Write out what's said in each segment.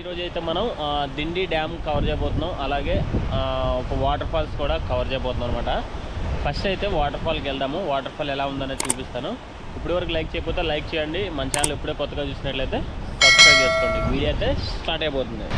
ఈరోజు అయితే మనం దిండి డ్యామ్ కవర్ చేయబోతున్నాం. అలాగే ఒక వాటర్ ఫాల్స్ కూడా కవర్ చేయబోతున్నాం అనమాట. ఫస్ట్ అయితే వాటర్ ఫాల్కి వెళ్దాము. వాటర్ ఫాల్ ఎలా ఉందనేది చూపిస్తాను. ఇప్పటివరకు లైక్ చేయకపోతే లైక్ చేయండి. మన ఛానల్ ఇప్పుడే కొత్తగా చూసినట్లయితే సబ్స్క్రైబ్ చేసుకోండి. వీడియో అయితే స్టార్ట్ అయిపోతుంది.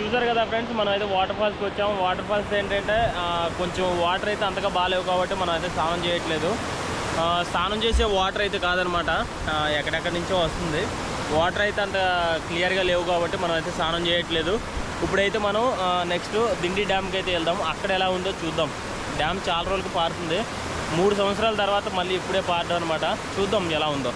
చూసారు కదా ఫ్రెండ్స్, మనం అయితే వాటర్ ఫాల్స్కి వచ్చాము. వాటర్ ఫాల్స్ ఏంటంటే కొంచెం వాటర్ అయితే అంతగా బాగాలేవు కాబట్టి మనం అయితే స్నానం చేయట్లేదు. స్నానం చేసే వాటర్ అయితే కాదనమాట, ఎక్కడెక్కడి నుంచో వస్తుంది. వాటర్ అయితే అంత క్లియర్గా లేవు కాబట్టి మనం అయితే స్నానం చేయట్లేదు. ఇప్పుడైతే మనం నెక్స్ట్ దిండి డ్యామ్కి అయితే వెళ్దాం. అక్కడ ఎలా ఉందో చూద్దాం. డ్యామ్ చాలా రోజులకు పారుతుంది. 3 సంవత్సరాల తర్వాత మళ్ళీ ఇప్పుడే పారడం అనమాట. చూద్దాం ఎలా ఉందో.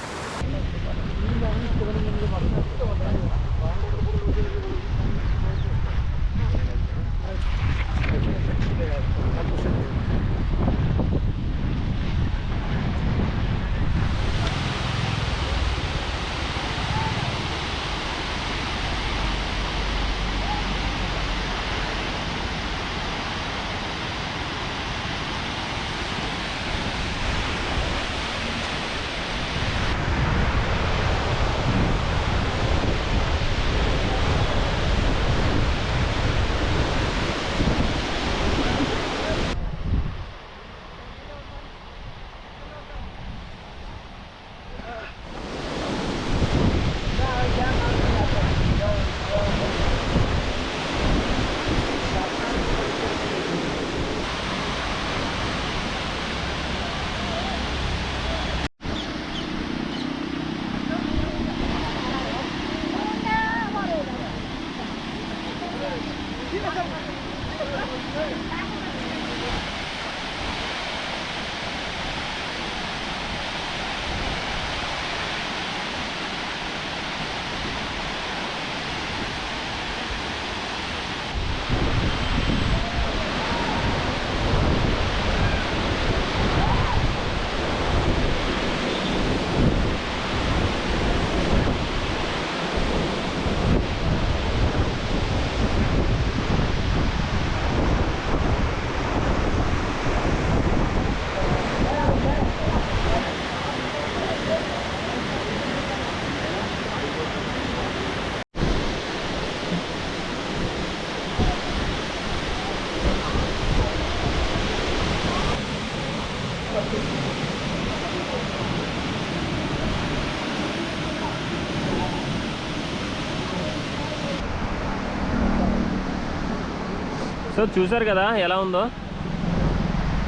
సో చూసారు కదా ఎలా ఉందో.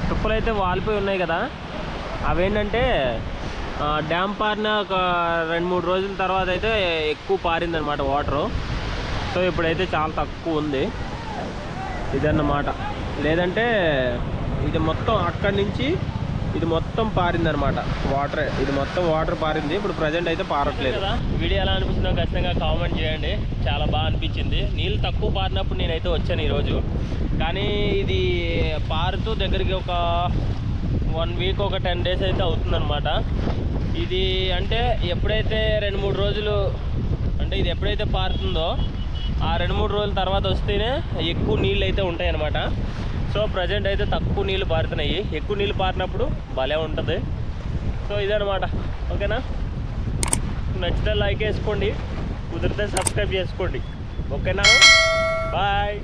తుప్పలు అయితే వాలిపోయి ఉన్నాయి కదా. అవేంటంటే డ్యామ్ పారిన ఒక 2-3 రోజుల తర్వాత అయితే ఎక్కువ పారిందనమాట వాటరు. సో ఇప్పుడైతే చాలా తక్కువ ఉంది ఇదన్నమాట. లేదంటే ఇది మొత్తం అక్కడి నుంచి ఇది మొత్తం పారిందనమాట వాటర్. ఇది మొత్తం వాటర్ పారింది. ఇప్పుడు ప్రజెంట్ అయితే పారట్లేదు కదా. వీడియో ఎలా అనిపిస్తుందో ఖచ్చితంగా కామెంట్ చేయండి. చాలా బాగా అనిపించింది. నీళ్ళు తక్కువ పారినప్పుడు నేనైతే వచ్చాను ఈరోజు. కానీ ఇది పారుతూ దగ్గరికి ఒక 1 వీక్ ఒక 10 డేస్ అయితే అవుతుందన్నమాట. ఇది అంటే ఎప్పుడైతే 2-3 రోజులు అంటే ఇది ఎప్పుడైతే పారుతుందో ఆ 2-3 రోజుల తర్వాత వస్తేనే ఎక్కువ నీళ్ళు అయితే ఉంటాయి అన్నమాట. సో ప్రజెంట్ అయితే తక్కువ నీళ్ళు పారుతున్నాయి. ఎక్కువ నీళ్ళు పారినప్పుడు భలే ఉంటుంది. సో ఇదనమాట. ఓకేనా, నచ్చితే లైక్ వేసుకోండి, కుదిరితే సబ్స్క్రైబ్ చేసుకోండి. ఓకేనా, బాయ్.